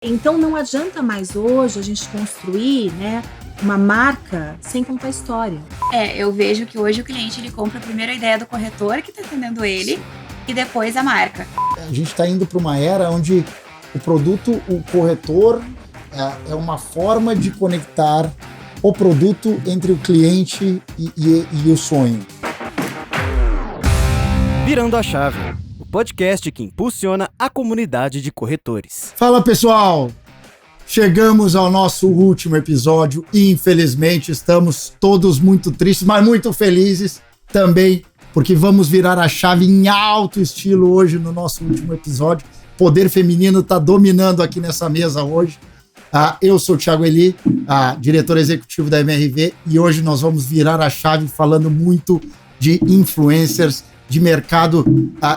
Então não adianta mais hoje a gente construir, né, uma marca sem contar a história. Eu vejo que hoje o cliente ele compra primeiro a ideia do corretor que está atendendo ele e depois a marca. A gente está indo para uma era onde o produto, o corretor, é uma forma de conectar o produto entre o cliente e o sonho. Virando a Chave, o podcast que impulsiona a comunidade de corretores. Fala, pessoal! Chegamos ao nosso último episódio e, infelizmente, estamos todos muito tristes, mas muito felizes também, porque vamos virar a chave em alto estilo hoje no nosso último episódio. O poder feminino está dominando aqui nessa mesa hoje. Eu sou o Thiago Eli, diretor executivo da MRV, e hoje nós vamos virar a chave falando muito de influencers, de mercado,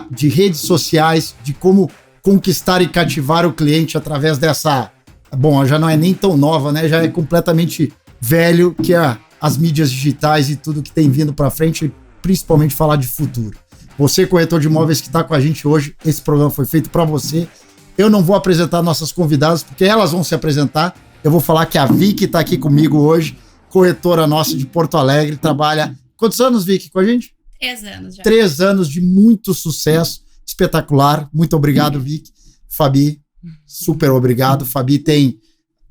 de redes sociais, de como conquistar e cativar o cliente através dessa... Bom, já não é nem tão nova, né? Já é completamente velho, que é as mídias digitais e tudo que tem vindo para frente, principalmente falar de futuro. Você, corretor de imóveis que está com a gente hoje, esse programa foi feito para você. Eu não vou apresentar nossas convidadas, porque elas vão se apresentar. Eu vou falar que a Vicky está aqui comigo hoje, corretora nossa de Porto Alegre, trabalha... Quantos anos, Vicky, com a gente? 3 anos já. 3 anos de muito sucesso, espetacular. Muito obrigado, Vicky. Fabi, super obrigado. Fabi tem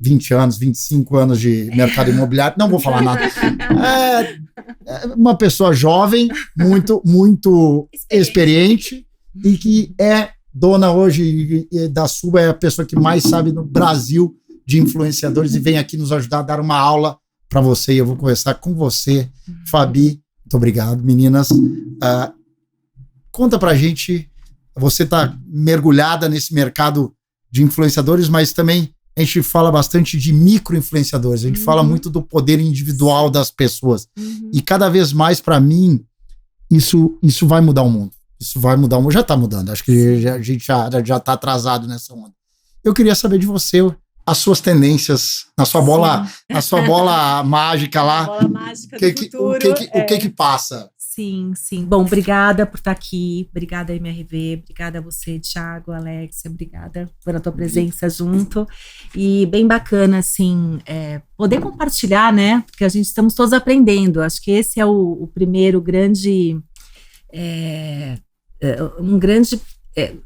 20 anos, 25 anos de mercado imobiliário. Não vou falar nada. É uma pessoa jovem, muito experiente e que é dona hoje da Suba, é a pessoa que mais sabe no Brasil de influenciadores e vem aqui nos ajudar a dar uma aula para você. E eu vou conversar com você, Fabi. Muito obrigado, meninas. Conta pra gente, você tá mergulhada nesse mercado de influenciadores, mas também a gente fala bastante de micro-influenciadores, a gente fala muito do poder individual das pessoas. E cada vez mais, para mim, isso vai mudar o mundo. Isso vai mudar o mundo, já tá mudando, acho que a gente já tá atrasado nessa onda. Eu queria saber de você, as suas tendências, na sua bola mágica lá. Bola mágica do futuro. O que passa? Sim. Bom, obrigada por estar aqui. Obrigada, MRV. Obrigada a você, Thiago, Alexia. Obrigada pela tua presença junto. E bem bacana, assim, poder compartilhar, né? Porque estamos todos aprendendo. Acho que esse é o primeiro grande... um grande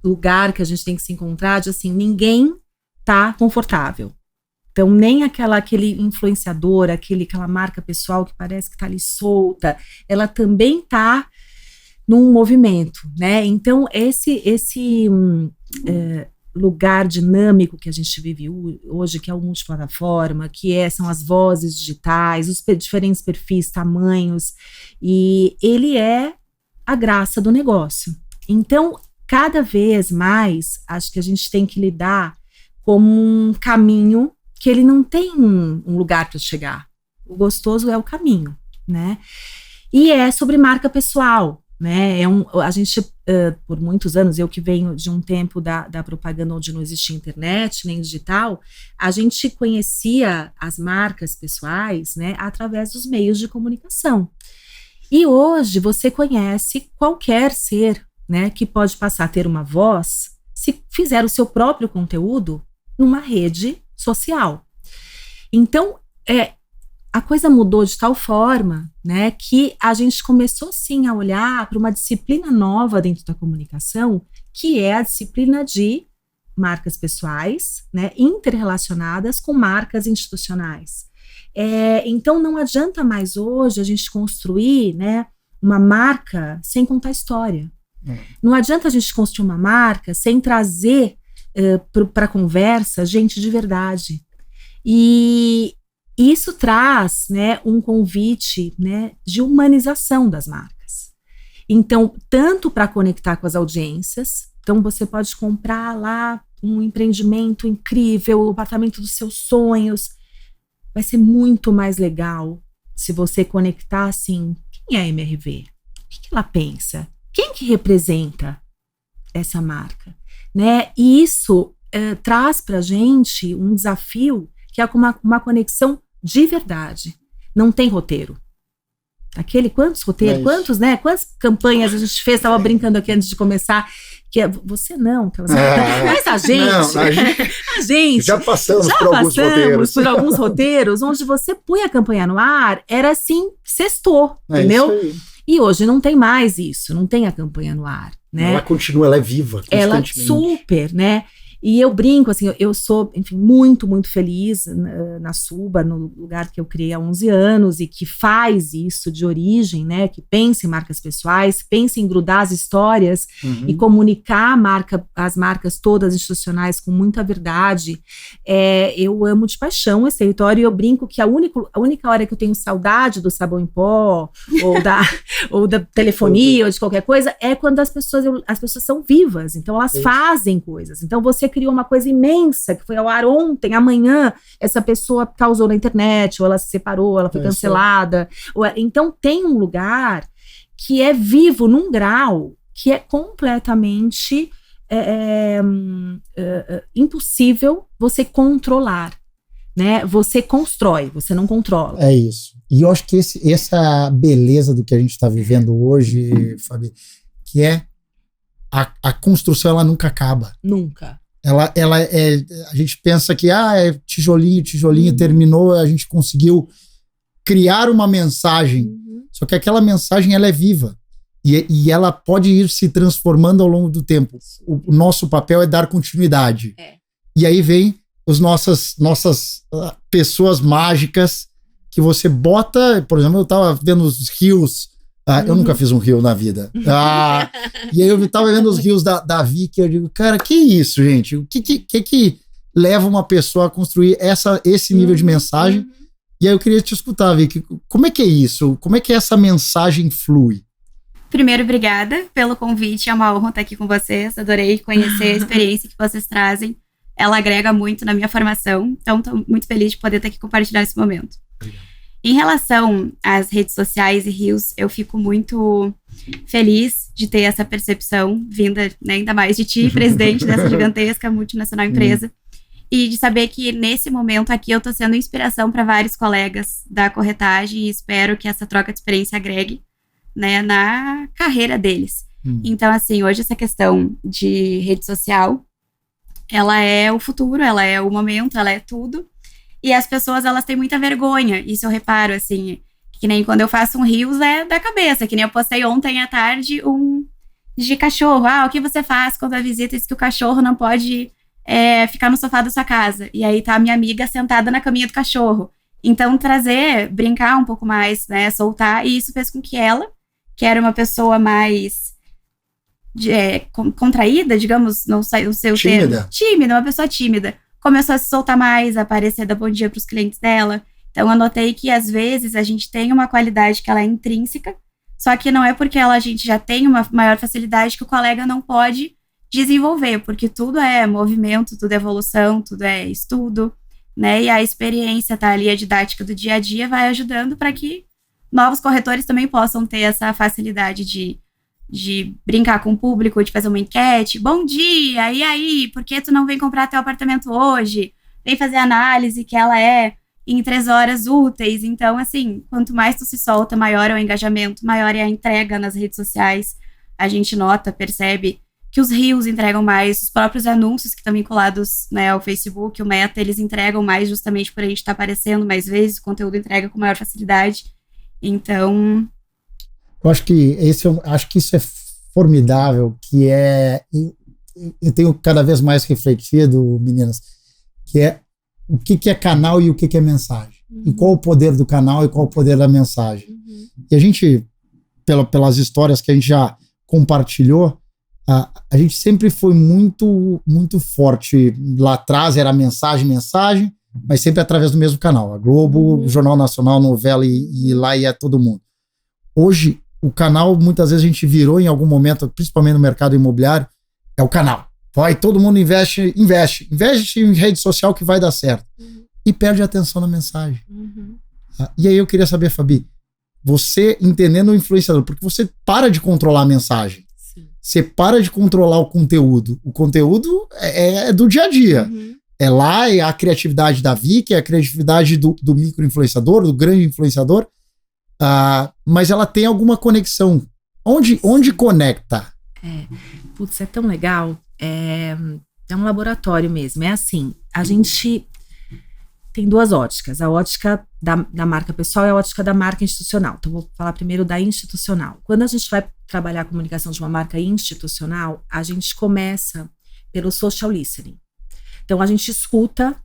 lugar que a gente tem que se encontrar de, assim, ninguém tá confortável. Então, nem aquele influenciador, aquela marca pessoal que parece que tá ali solta, ela também tá num movimento, né? Então, esse lugar dinâmico que a gente vive hoje, que é o multiplataforma, são as vozes digitais, os diferentes perfis, tamanhos, e ele é a graça do negócio. Então, cada vez mais, acho que a gente tem que lidar como um caminho que ele não tem um lugar para chegar. O gostoso é o caminho, né? E é sobre marca pessoal, né? A gente, por muitos anos, eu que venho de um tempo da propaganda onde não existia internet, nem digital, a gente conhecia as marcas pessoais, né, através dos meios de comunicação. E hoje você conhece qualquer ser, né, que pode passar a ter uma voz se fizer o seu próprio conteúdo numa rede social. Então, a coisa mudou de tal forma, né, que a gente começou sim a olhar para uma disciplina nova dentro da comunicação, que é a disciplina de marcas pessoais, né, interrelacionadas com marcas institucionais. Então, não adianta mais hoje a gente construir, né, uma marca sem contar a história. Não adianta a gente construir uma marca sem trazer para a conversa gente de verdade. E isso traz, né, um convite, né, de humanização das marcas. Então, tanto para conectar com as audiências, então você pode comprar lá um empreendimento incrível, o apartamento dos seus sonhos. Vai ser muito mais legal se você conectar assim, quem é a MRV? O que ela pensa? Quem que representa essa marca? Né? E isso traz para a gente um desafio que é uma conexão de verdade. Não tem roteiro. Quantos roteiros, quantas campanhas a gente fez, estava brincando aqui antes de começar, que é você não, mas a gente, Não, a gente já passamos por alguns roteiros onde você põe a campanha no ar, era assim, sextou, entendeu? Isso aí. E hoje não tem mais isso, não tem a campanha no ar, né? Ela continua, ela é viva constantemente. Ela super, né? E eu brinco, assim, eu sou, enfim, muito, muito feliz na Suba, no lugar que eu criei há 11 anos e que faz isso de origem, né? Que pensa em marcas pessoais, pensa em grudar as histórias e comunicar as marcas todas institucionais com muita verdade. Eu amo de paixão esse território e eu brinco que a única hora que eu tenho saudade do sabão em pó ou da telefonia ou de qualquer coisa é quando as pessoas são vivas, então elas fazem coisas. Então você criou uma coisa imensa que foi ao ar ontem, amanhã essa pessoa causou na internet, ou ela se separou, ela foi cancelada. Então tem um lugar que é vivo num grau que é completamente impossível você controlar, né? Você constrói, você não controla. É isso. E eu acho que essa beleza do que a gente está vivendo hoje, Fabi, que é a construção, ela nunca acaba. Nunca. A gente pensa que é tijolinho, terminou, a gente conseguiu criar uma mensagem, só que aquela mensagem ela é viva e ela pode ir se transformando ao longo do tempo. O nosso papel é dar continuidade. E aí vem as nossas pessoas mágicas que você bota, por exemplo, eu tava vendo os rios. Eu nunca fiz um rio na vida. E aí eu tava vendo os rios da Vicky, eu digo, cara, que isso, gente? O que leva uma pessoa a construir esse nível de mensagem? E aí eu queria te escutar, Vicky, como é que é isso? Como é que essa mensagem flui? Primeiro, obrigada pelo convite, é uma honra estar aqui com vocês, adorei conhecer a experiência que vocês trazem, ela agrega muito na minha formação, então estou muito feliz de poder estar aqui compartilhar esse momento. Obrigado. Em relação às redes sociais e rios, eu fico muito feliz de ter essa percepção vinda, né, ainda mais de ti, presidente dessa gigantesca multinacional empresa, e de saber que nesse momento aqui eu estou sendo inspiração para vários colegas da corretagem e espero que essa troca de experiência agregue, né, na carreira deles. Então, assim, hoje essa questão de rede social, ela é o futuro, ela é o momento, ela é tudo. E as pessoas, elas têm muita vergonha. Isso eu reparo, assim, que nem quando eu faço um rios é da cabeça. Que nem eu postei ontem à tarde de cachorro. O que você faz quando a visita diz que o cachorro não pode ficar no sofá da sua casa? E aí tá a minha amiga sentada na caminha do cachorro. Então, brincar um pouco mais, né, soltar. E isso fez com que ela, que era uma pessoa mais contraída, digamos, não sei o seu termo. Tímida, uma pessoa tímida. Começou a se soltar mais, a aparecer, dar bom dia para os clientes dela. Então, eu notei que, às vezes, a gente tem uma qualidade que ela é intrínseca, só que não é porque a gente já tem uma maior facilidade que o colega não pode desenvolver, porque tudo é movimento, tudo é evolução, tudo é estudo, né? E a experiência, ali, a didática do dia a dia vai ajudando para que novos corretores também possam ter essa facilidade de brincar com o público, de fazer uma enquete. Bom dia, e aí? Por que tu não vem comprar teu apartamento hoje? Vem fazer análise que ela é em 3 horas úteis. Então, assim, quanto mais tu se solta, maior é o engajamento, maior é a entrega nas redes sociais. A gente nota, percebe que os rios entregam mais, os próprios anúncios que estão vinculados, né, ao Facebook, o Meta, eles entregam mais justamente por a gente estar aparecendo mais vezes, o conteúdo entrega com maior facilidade. Então... Eu acho que isso é formidável, que eu tenho cada vez mais refletido, meninas, que é o que é canal e o que é mensagem. E qual o poder do canal e qual o poder da mensagem. E a gente, pelas histórias que a gente já compartilhou, a gente sempre foi muito, muito forte. Lá atrás era mensagem, mas sempre através do mesmo canal. A Globo, o Jornal Nacional, novela e lá ia todo mundo. Hoje, o canal, muitas vezes a gente virou em algum momento, principalmente no mercado imobiliário, é o canal. Vai, todo mundo investe em rede social que vai dar certo. E perde a atenção na mensagem. E aí eu queria saber, Fabi, você entendendo o influenciador, porque você para de controlar a mensagem. Sim. Você para de controlar o conteúdo. O conteúdo é do dia a dia. É lá, é a criatividade da Vicky, é a criatividade do micro-influenciador, do grande influenciador. Mas ela tem alguma conexão. Onde conecta? Putz, é tão legal. É um laboratório mesmo. É assim, a gente tem duas óticas. A ótica da marca pessoal e a ótica da marca institucional. Então, vou falar primeiro da institucional. Quando a gente vai trabalhar a comunicação de uma marca institucional, a gente começa pelo social listening. Então, a gente escuta,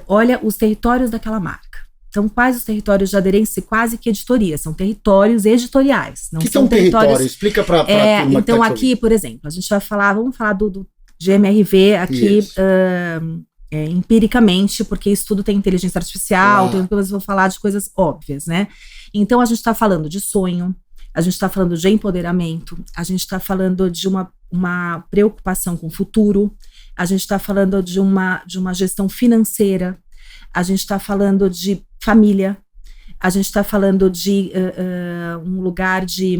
olha os territórios daquela marca. Então, quais os territórios de aderência? Quase que editoria. São territórios editoriais. Não que são territórios? Explica para a turma. Então, aqui, por exemplo, a gente vai falar, vamos falar de MRV aqui empiricamente, porque isso tudo tem inteligência artificial, eu vou falar de coisas óbvias, né? Então, a gente está falando de sonho, a gente está falando de empoderamento, a gente está falando de uma preocupação com o futuro, a gente está falando de uma gestão financeira, a gente está falando de família, a gente está falando de um lugar de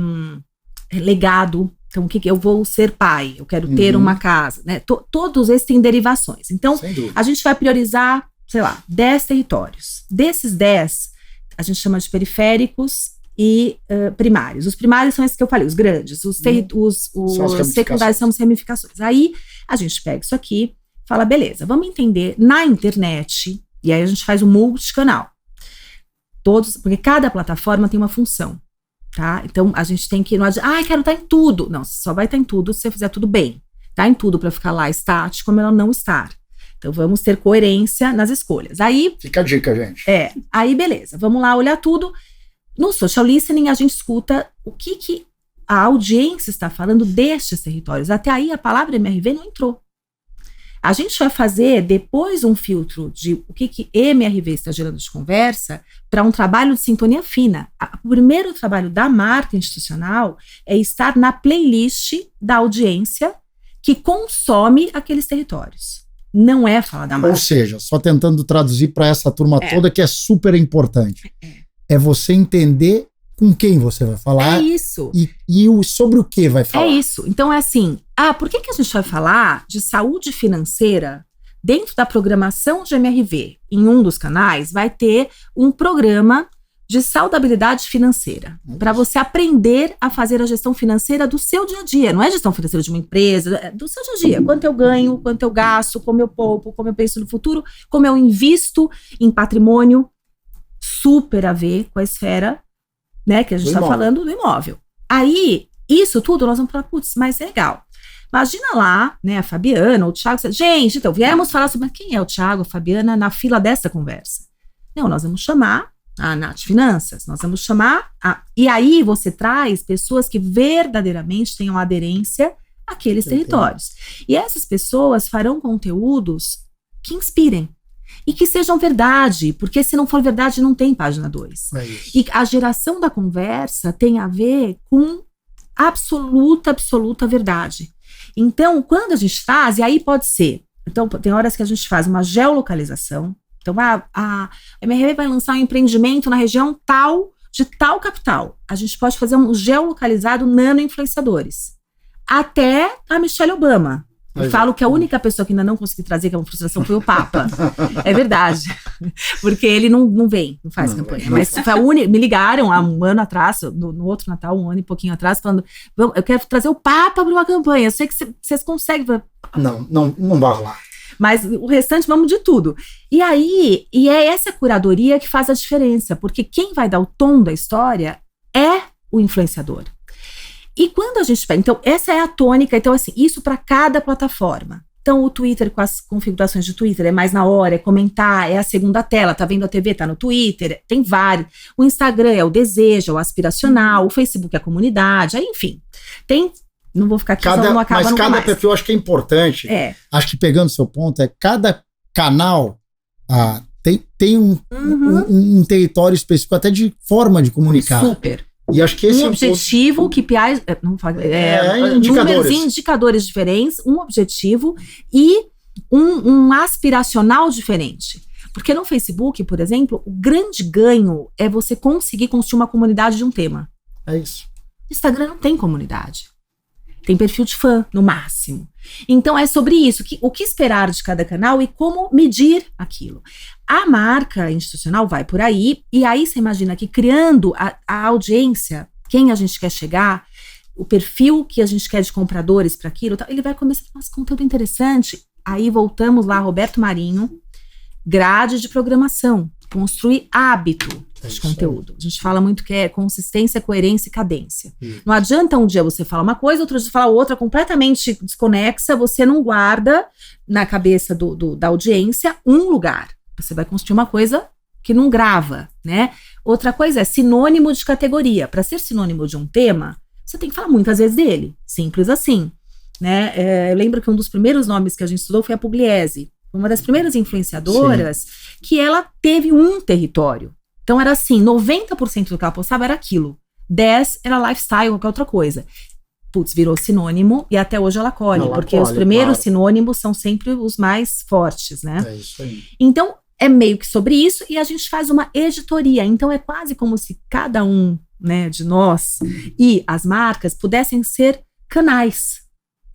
legado. Então, eu vou ser pai, eu quero ter uma casa, né? Todos esses têm derivações. Então, a gente vai priorizar, sei lá, 10 territórios. Desses 10, a gente chama de periféricos e primários. Os primários são esses que eu falei, os grandes. Os secundários são as ramificações. Aí, a gente pega isso aqui, fala, beleza, vamos entender na internet, e aí a gente faz um multicanal. Porque cada plataforma tem uma função. Tá? Então, a gente tem que... quero estar em tudo. Não, você só vai estar em tudo se você fizer tudo bem. Tá em tudo para ficar lá estático, como ela não estar. Então, vamos ter coerência nas escolhas. Aí... Fica a dica, gente. Aí beleza. Vamos lá olhar tudo. No social listening, a gente escuta o que a audiência está falando destes territórios. Até aí, a palavra MRV não entrou. A gente vai fazer depois um filtro de o que MRV está gerando de conversa para um trabalho de sintonia fina. O primeiro trabalho da marca institucional é estar na playlist da audiência que consome aqueles territórios. Não é falar da marca. Ou seja, só tentando traduzir para essa turma toda que é super importante. É você entender com quem você vai falar. É isso. E sobre o que vai falar. É isso. Então é assim, por que a gente vai falar de saúde financeira dentro da programação de MRV? Em um dos canais vai ter um programa de saudabilidade financeira, para você aprender a fazer a gestão financeira do seu dia a dia. Não é gestão financeira de uma empresa, é do seu dia a dia. Quanto eu ganho, quanto eu gasto, como eu poupo, como eu penso no futuro, como eu invisto em patrimônio, super a ver com a esfera, né, que a gente está falando do imóvel. Aí, isso tudo, nós vamos falar, putz, mas é legal. Imagina lá, né, a Fabiana, o Thiago, gente, então, viemos falar sobre quem é o Thiago, a Fabiana, na fila dessa conversa. Não, nós vamos chamar a Nath Finanças, nós vamos chamar e aí você traz pessoas que verdadeiramente tenham aderência àqueles territórios. E essas pessoas farão conteúdos que inspirem. E que sejam verdade, porque se não for verdade, não tem página 2. E a geração da conversa tem a ver com absoluta verdade. Então, quando a gente faz, e aí pode ser, então tem horas que a gente faz uma geolocalização, então a MRV vai lançar um empreendimento na região tal, de tal capital. A gente pode fazer um geolocalizado nano-influenciadores. Até a Michelle Obama. Eu falo que a única pessoa que ainda não consegui trazer, que é uma frustração, foi o Papa. É verdade. Porque ele não vem, não faz campanha. Mas foi me ligaram há um ano atrás, no outro Natal, um ano e pouquinho atrás, falando, eu quero trazer o Papa para uma campanha. Eu sei que vocês conseguem. Não vai rolar. Mas o restante, vamos de tudo. E aí, é essa curadoria que faz a diferença. Porque quem vai dar o tom da história é o influenciador. E quando a gente pega, então essa é a tônica, então assim, isso para cada plataforma. Então o Twitter com as configurações de Twitter é mais na hora, é comentar, é a segunda tela, tá vendo a TV, tá no Twitter, tem vários. O Instagram é o desejo, é o aspiracional, o Facebook é a comunidade, aí enfim. Não vou ficar aqui, não acaba mas cada mais. perfil, acho que é importante, acho que pegando seu ponto, cada canal tem um território específico, até de forma de comunicar. Super. E acho que esse objetivo, KPIs, indicadores diferentes, um objetivo e um aspiracional diferente. Porque no Facebook, por exemplo, o grande ganho é você conseguir construir uma comunidade de um tema. É isso. Instagram não tem comunidade. Tem perfil de fã, no máximo. Então é sobre isso, o que esperar de cada canal e como medir aquilo. A marca institucional vai por aí, e aí você imagina que criando a audiência, quem a gente quer chegar, o perfil que a gente quer de compradores para aquilo, ele vai começar a fazer conteúdo interessante. Aí voltamos lá, Roberto Marinho, grade de programação, construir hábito de conteúdo. A gente fala muito que é consistência, coerência e cadência. Não adianta um dia você falar uma coisa, outro dia você falar outra completamente desconexa, você não guarda na cabeça da audiência um lugar. Você vai construir uma coisa que não grava, né? Outra coisa é sinônimo de categoria. Para ser sinônimo de um tema, você tem que falar muitas vezes dele. Simples assim, né? Eu lembro que um dos primeiros nomes que a gente estudou foi a Pugliese, uma das primeiras influenciadoras que ela teve um território. Então era assim, 90% do que ela postava era aquilo. 10% era lifestyle, qualquer outra coisa. Putz, virou sinônimo e até hoje ela colhe, porque os primeiros sinônimos são sempre os mais fortes, né? É isso aí. Então, é meio que sobre isso e a gente faz uma editoria. Então, é quase como se cada um, né, de nós e as marcas pudessem ser canais,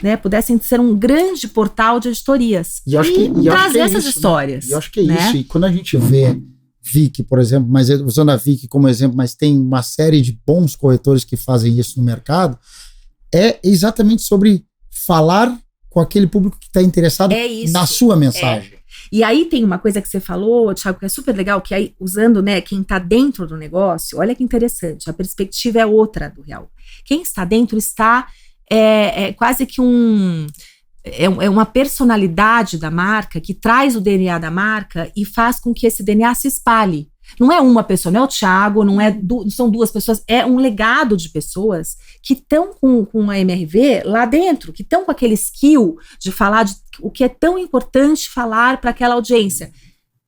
né? Pudessem ser um grande portal de editorias. E trazer essas histórias. E eu acho que é né? isso. E quando a gente vê Vick, por exemplo, mas usando a Vick como exemplo, mas tem uma série de bons corretores que fazem isso no mercado, é exatamente sobre falar com aquele público que está interessado na sua mensagem. E aí tem uma coisa que você falou, Thiago, que é super legal, que aí, usando, né, quem está dentro do negócio, olha que interessante, a perspectiva é outra do real. Quem está dentro está quase que uma personalidade da marca que traz o DNA da marca e faz com que esse DNA se espalhe. Não é uma pessoa, não é o Thiago, não são duas pessoas, é um legado de pessoas que estão com a MRV lá dentro, que estão com aquele skill de falar de o que é tão importante falar para aquela audiência.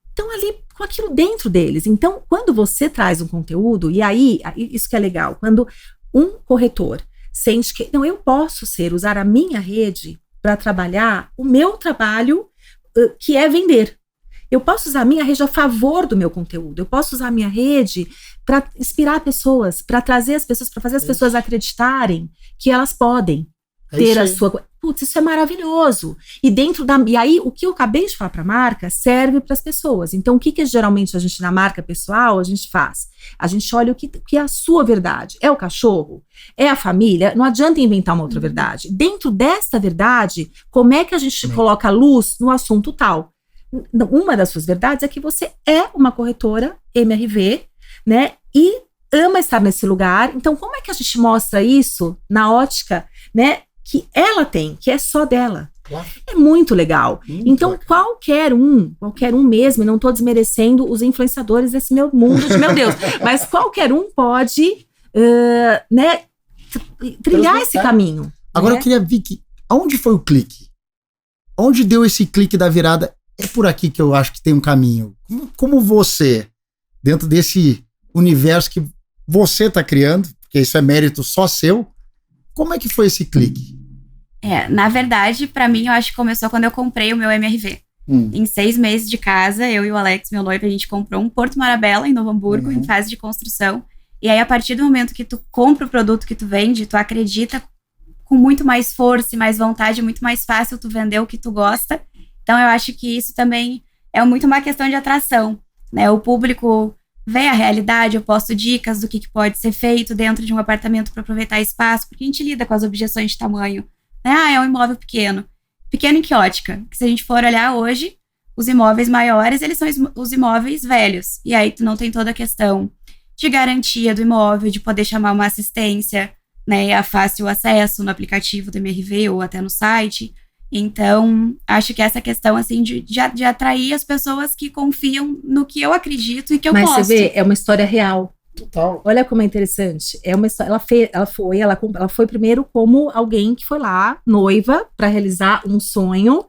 Estão ali com aquilo dentro deles. Então, quando você traz um conteúdo, e aí, isso que é legal, quando um corretor sente que, não, eu posso usar a minha rede para trabalhar o meu trabalho, que é vender. Eu posso usar a minha rede a favor do meu conteúdo. Eu posso usar a minha rede para inspirar pessoas, para trazer as pessoas, para fazer as pessoas acreditarem que elas podem ter a sua... Putz, isso é maravilhoso. E aí, o que eu acabei de falar para a marca serve para as pessoas. Então, o que geralmente a gente, na marca pessoal, a gente faz? A gente olha o que é a sua verdade. É o cachorro? É a família? Não adianta inventar uma outra verdade. Dentro desta verdade, como é que a gente coloca luz no assunto tal? Uma das suas verdades é que você é uma corretora MRV, né? E ama estar nesse lugar. Então, como é que a gente mostra isso na ótica, né? Que ela tem, que é só dela. Claro. É muito legal. Então, qualquer um mesmo, e não estou desmerecendo os influenciadores desse meu mundo de meu Deus, mas qualquer um pode, né? Trilhar esse caminho. Agora, né? eu queria ver aonde foi o clique? Onde deu esse clique da virada? É por aqui que eu acho que tem um caminho. Como você, dentro desse universo que você está criando, porque isso é mérito só seu, como é que foi esse clique? Na verdade, para mim, eu acho que começou quando eu comprei o meu MRV. Em 6 meses de casa, eu e o Alex, meu noivo, a gente comprou um Porto Marabella, em Novo Hamburgo, em fase de construção. E aí, a partir do momento que tu compra o produto que tu vende, tu acredita com muito mais força e mais vontade, muito mais fácil tu vender o que tu gosta. Então, eu acho que isso também é muito uma questão de atração, né? O público vê a realidade, eu posto dicas do que pode ser feito dentro de um apartamento para aproveitar espaço, porque a gente lida com as objeções de tamanho. Né? É um imóvel pequeno. Pequeno em que ótica? Que se a gente for olhar hoje, os imóveis maiores, eles são os imóveis velhos. E aí tu não tem toda a questão de garantia do imóvel, de poder chamar uma assistência, né? A fácil acesso no aplicativo do MRV ou até no site. Então, acho que essa questão, assim, de atrair as pessoas que confiam no que eu acredito e que eu posto. Mas você vê, é uma história real. Total. Olha como é interessante. É uma história, ela foi primeiro como alguém que foi lá, noiva, para realizar um sonho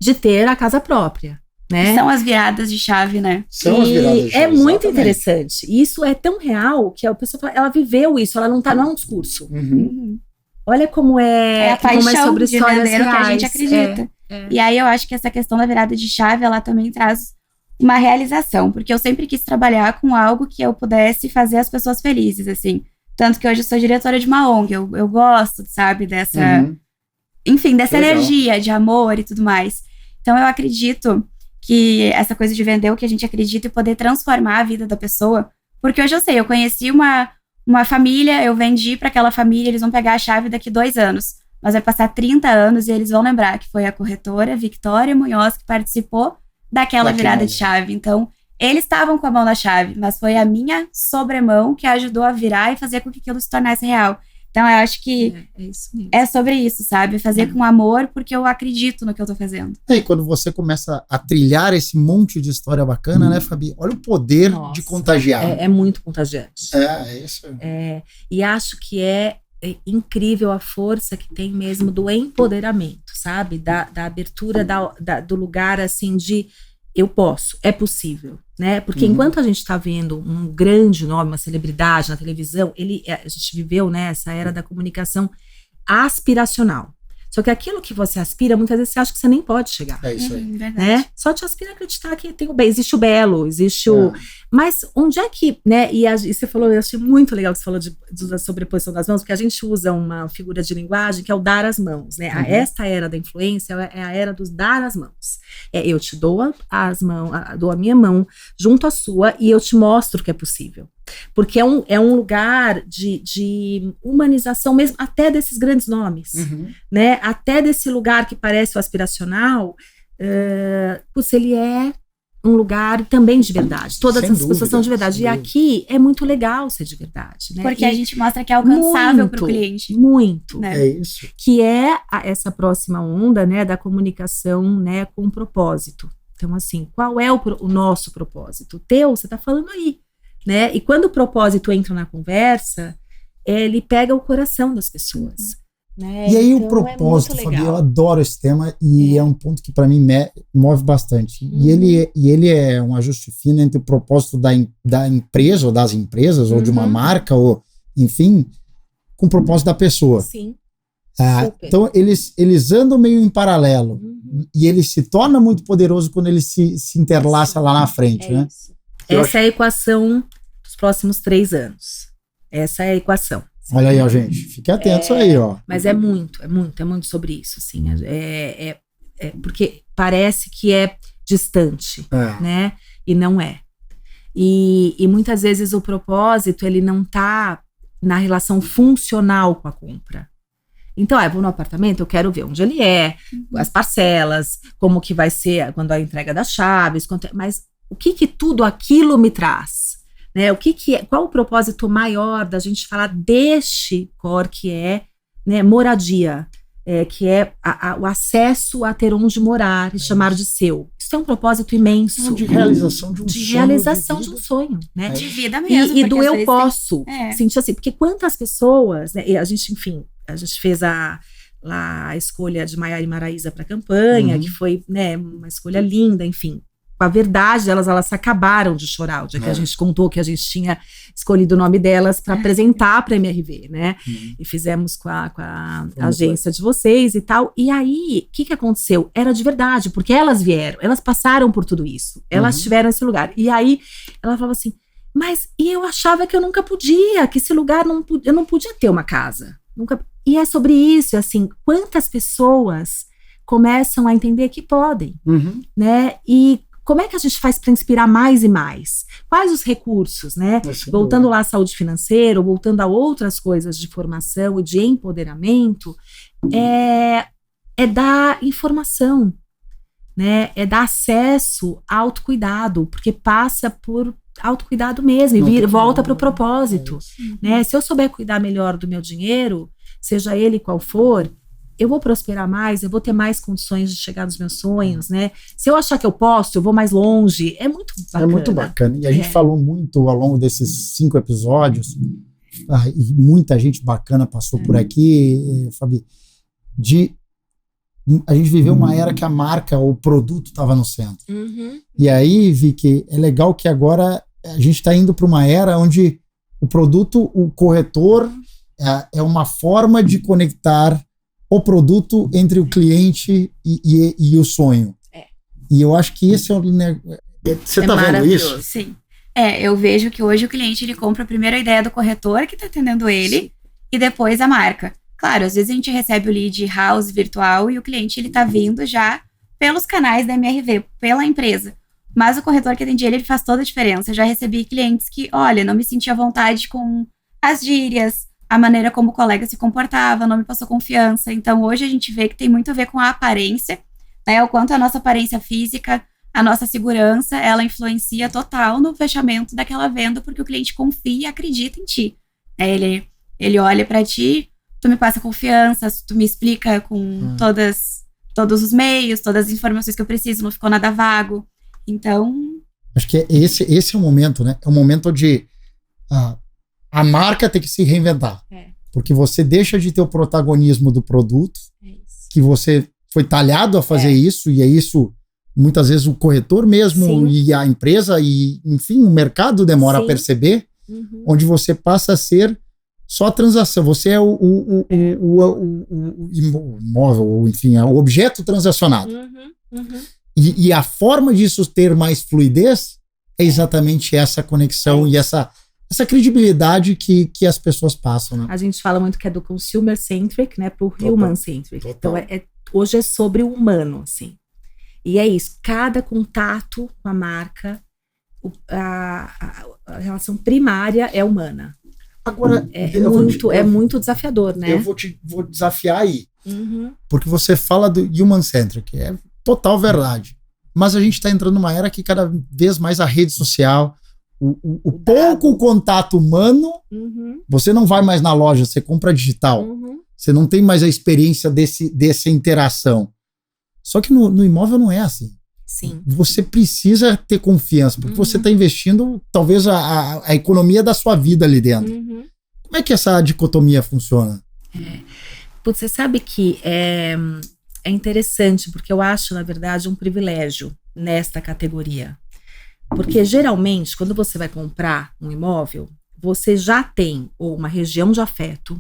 de ter a casa própria, né? São as viradas de chave, né? São as viradas de chave, é muito exatamente. interessante. E isso é tão real que a pessoa fala, ela viveu isso, ela não é um discurso. Olha como é a paixão sobre de histórias vender o que a gente reais. acredita. E aí eu acho que essa questão da virada de chave, ela também traz uma realização, porque eu sempre quis trabalhar com algo que eu pudesse fazer as pessoas felizes, assim. Tanto que hoje eu sou diretora de uma ONG, eu gosto, sabe, dessa... Enfim, dessa energia de amor e tudo mais. Então eu acredito que essa coisa de vender o que a gente acredita e poder transformar a vida da pessoa, porque hoje eu sei, eu conheci uma uma família, eu vendi para aquela família, eles vão pegar a chave daqui 2 anos. Mas vai passar 30 anos e eles vão lembrar que foi a corretora Victoria Munhoz que participou daquela virada de chave. Então, eles estavam com a mão na chave, mas foi a minha sobremão que ajudou a virar e fazer com que aquilo se tornasse real. Então, eu acho que É isso mesmo. é sobre isso, sabe? Fazer com amor, porque eu acredito no que eu tô fazendo. E quando você começa a trilhar esse monte de história bacana, né, Fabi? Olha o poder Nossa, de contagiar. É muito contagiante. É isso. E acho que é incrível a força que tem mesmo do empoderamento, sabe? Da abertura do lugar, assim, de eu posso, é possível, né? Porque enquanto a gente está vendo um grande nome, uma celebridade na televisão, a gente viveu, né, essa era da comunicação aspiracional. Só que aquilo que você aspira, muitas vezes você acha que você nem pode chegar. É isso aí. Verdade. Né? Só te aspira a acreditar que existe o belo, existe o... Mas onde é que, né, e você falou, eu achei muito legal que você falou da sobreposição das mãos, porque a gente usa uma figura de linguagem que é o dar as mãos, né? Esta era da influência é a era dos dar as mãos. Eu te dou as mãos, dou a minha mão junto à sua e eu te mostro que é possível. Porque é um lugar de humanização mesmo, até desses grandes nomes, né? Até desse lugar que parece o aspiracional, ele é um lugar também de verdade. Todas as pessoas são de verdade. E aqui é muito legal ser de verdade, né? Porque a gente mostra que é alcançável para o cliente. Muito. Né? É isso. Que é essa próxima onda, né, da comunicação, né, com propósito. Então, assim, qual é o nosso propósito? O teu, você está falando aí, né? E quando o propósito entra na conversa, ele pega o coração das pessoas. Né? E aí então, o propósito, Fabi, eu adoro esse tema e é um ponto que para mim move bastante. E ele é um ajuste fino entre o propósito da empresa ou das empresas ou de uma marca ou, enfim, com o propósito da pessoa. Sim. Então eles andam meio em paralelo e ele se torna muito poderoso quando ele se interlaça lá na frente, né? Isso. Essa é a equação dos próximos 3 anos. Essa é a equação. Olha aí, ó, gente. Fique atento aí, ó. Mas é muito sobre isso, assim. Porque parece que é distante, né? E não é. E muitas vezes o propósito, ele não tá na relação funcional com a compra. Então, eu vou no apartamento, eu quero ver onde ele é, as parcelas, como que vai ser quando a entrega das chaves, mas o que tudo aquilo me traz? Né, qual o propósito maior da gente falar deste core que é, né, moradia, que é o acesso a ter onde morar e chamar de seu. Isso é um propósito imenso. De realização de um sonho. De realização de um sonho, né? De vida mesmo. E do eu posso. Sentir assim, porque quantas pessoas, né, a gente fez a escolha de Maiara e Maraísa para a campanha, que foi, né, uma escolha linda, enfim. A verdade, elas se acabaram de chorar o dia que a gente contou que a gente tinha escolhido o nome delas para apresentar para a MRV, né? E fizemos com a agência de vocês e tal. E aí, o que aconteceu? Era de verdade, porque elas vieram, elas passaram por tudo isso, elas tiveram esse lugar. E aí, ela falava assim, mas eu achava que eu nunca podia, que esse lugar eu não podia ter uma casa. E é sobre isso, assim, quantas pessoas começam a entender que podem, né? E como é que a gente faz para inspirar mais e mais? Quais os recursos, né? Voltando lá à saúde financeira, voltando a outras coisas de formação e de empoderamento, é dar informação, né? É dar acesso a autocuidado, porque passa por autocuidado mesmo, e volta para o propósito, né? Se eu souber cuidar melhor do meu dinheiro, seja ele qual for, eu vou prosperar mais, eu vou ter mais condições de chegar nos meus sonhos, né? Se eu achar que eu posso, eu vou mais longe. É muito bacana. É muito bacana. E a gente falou muito ao longo desses 5 episódios, e muita gente bacana passou por aqui, Fabi, a gente viveu uma era que a marca, o produto estava no centro. E aí, Vicky, é legal que agora a gente está indo para uma era onde o produto, o corretor, é uma forma de conectar o produto entre o cliente e o sonho. E eu acho que esse é o... Você tá vendo isso? Sim. Eu vejo que hoje o cliente, ele compra primeiro a ideia do corretor que tá atendendo ele e depois a marca. Claro, às vezes a gente recebe o lead house virtual e o cliente, ele tá vindo já pelos canais da MRV, pela empresa. Mas o corretor que atende ele faz toda a diferença. Eu já recebi clientes que, olha, não me senti à vontade com as gírias, a maneira como o colega se comportava, não me passou confiança. Então, hoje a gente vê que tem muito a ver com a aparência, né? O quanto a nossa aparência física, a nossa segurança, ela influencia total no fechamento daquela venda, porque o cliente confia e acredita em ti. Ele olha para ti, tu me passa confiança, tu me explica com todos os meios, todas as informações que eu preciso, não ficou nada vago. Então... Acho que esse é o momento, né? É o momento de a marca ter que se reinventar. Porque você deixa de ter o protagonismo do produto, que você foi talhado a fazer isso, e é isso, muitas vezes, o corretor mesmo, e a empresa, e enfim, o mercado demora a perceber, onde você passa a ser só a transação. Você é o imóvel, enfim, é o objeto transacionado. E a forma disso ter mais fluidez é exatamente essa conexão e essa credibilidade que as pessoas passam, né? A gente fala muito que é do consumer-centric, né, pro human-centric. Então, hoje é sobre o humano, assim. E é isso, cada contato com a marca, a relação primária é humana. Agora, é muito desafiador, né? Eu vou desafiar aí. Porque você fala do human-centric, é total verdade. Mas a gente está entrando numa era que cada vez mais a rede social, o pouco contato humano, você não vai mais na loja, você compra digital. Você não tem mais a experiência dessa interação. Só que no imóvel não é assim. Sim. Você precisa ter confiança, porque você está investindo talvez a economia da sua vida ali dentro. Como é que essa dicotomia funciona? Você sabe que é interessante, porque eu acho, na verdade, um privilégio nesta categoria. Porque, geralmente, quando você vai comprar um imóvel, você já tem ou uma região de afeto,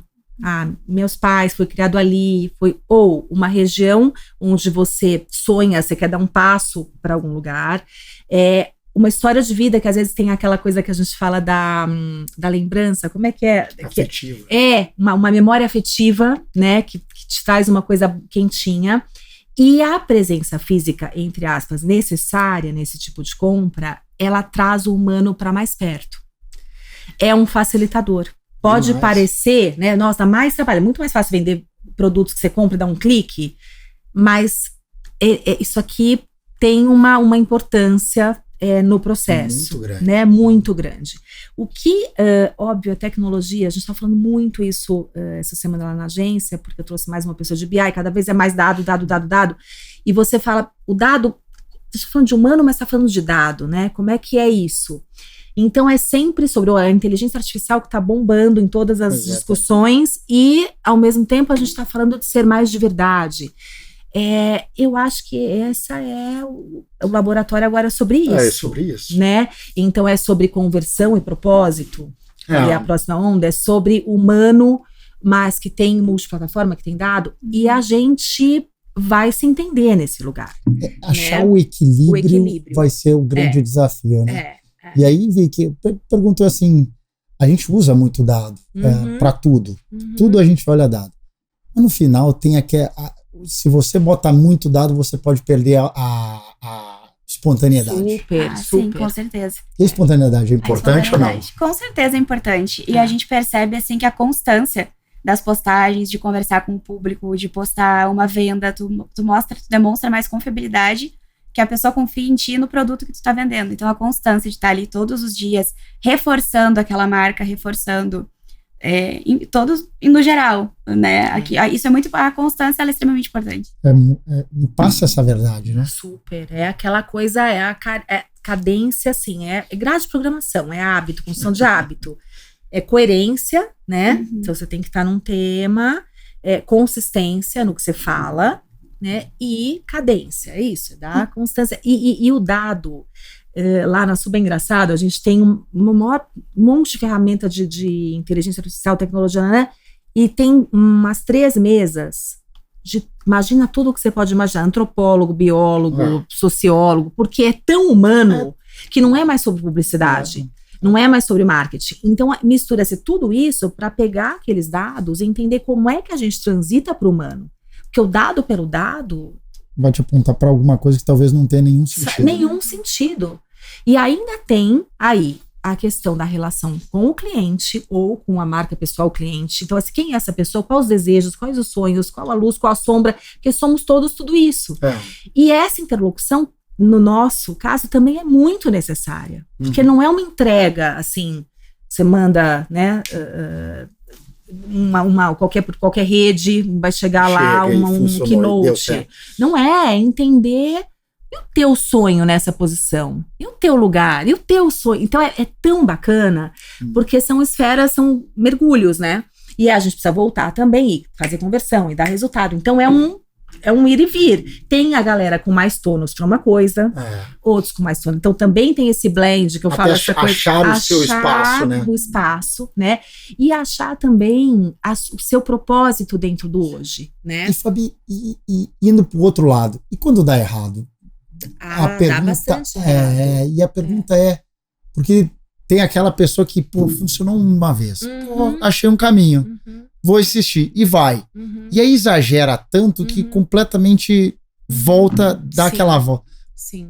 meus pais, foi criado ali, ou uma região onde você sonha, você quer dar um passo para algum lugar, uma história de vida que às vezes tem aquela coisa que a gente fala da lembrança, como é que é? Afetiva. Uma memória afetiva, né, que te traz uma coisa quentinha. E a presença física, entre aspas, necessária nesse tipo de compra, ela traz o humano para mais perto. É um facilitador. Pode parecer, né? Nossa, dá mais trabalho. É muito mais fácil vender produtos que você compra e dá um clique, mas isso aqui tem uma importância no processo. Muito grande. Né? Muito grande. O que, óbvio, a tecnologia, a gente está falando muito isso essa semana lá na agência, porque eu trouxe mais uma pessoa de BI, cada vez é mais dado, e você fala, o dado, você está falando de humano, mas está falando de dado, né? Como é que é isso? Então, é sempre sobre a inteligência artificial que está bombando em todas as discussões e, ao mesmo tempo, a gente está falando de ser mais de verdade. Eu acho que essa o laboratório agora é sobre isso. É sobre isso. Né? Então, é sobre conversão e propósito. E a próxima onda é sobre humano, mas que tem multiplataforma, que tem dado. E a gente vai se entender nesse lugar. Achar né? o equilíbrio vai ser o grande desafio, né? E aí, Vicky, perguntou assim, a gente usa muito dado para tudo. Tudo a gente olha dado. Mas no final tem se você botar muito dado, você pode perder a espontaneidade. Super. Sim, com certeza. E a espontaneidade é importante ou não? Com certeza é importante. E a gente percebe assim que a constância das postagens, de conversar com o público, de postar uma venda, tu demonstra mais confiabilidade, que a pessoa confia em ti no produto que tu tá vendendo. Então, a constância de estar ali todos os dias, reforçando aquela marca, reforçando no geral, né? Aqui, isso é muito, a constância ela é extremamente importante. Me passa essa verdade, né? Super, aquela coisa, a cadência, assim, é grade de programação, é hábito, construção de hábito, é coerência, né? Então, você tem que estar num tema, consistência no que você fala, né? E cadência, é isso, dá constância. E o dado, lá na Super Engraçado, a gente tem um monte de ferramenta de inteligência artificial, tecnologia, né? E tem umas 3 mesas imagina tudo que você pode imaginar, antropólogo, biólogo, sociólogo, porque é tão humano que não é mais sobre publicidade, não é mais sobre marketing. Então, mistura-se tudo isso para pegar aqueles dados e entender como é que a gente transita para o humano. Porque o dado pelo dado vai te apontar para alguma coisa que talvez não tenha nenhum sentido. Nenhum sentido. E ainda tem aí a questão da relação com o cliente ou com a marca pessoal cliente. Então, assim, quem é essa pessoa? Quais os desejos? Quais os sonhos? Qual a luz? Qual a sombra? Porque somos todos tudo isso. E essa interlocução, no nosso caso, também é muito necessária. Porque não é uma entrega, assim, você manda, né, qualquer rede, vai chegar lá um keynote. Não é entender... E o teu sonho nessa posição? E o teu lugar? E o teu sonho? Então é tão bacana, porque são esferas, são mergulhos, né? E a gente precisa voltar também e fazer conversão e dar resultado. Então é um ir e vir. Tem a galera com mais tônus para uma coisa, outros com mais tônus. Então também tem esse blend que eu falo. Essa coisa, achar o seu espaço, né? O espaço, né? E achar também o seu propósito dentro do hoje, né? E Fabi, indo pro outro lado, e quando dá errado? A pergunta e a pergunta porque tem aquela pessoa que funcionou uma vez, achei um caminho, vou insistir e vai, e aí exagera tanto que completamente volta, dá aquela volta.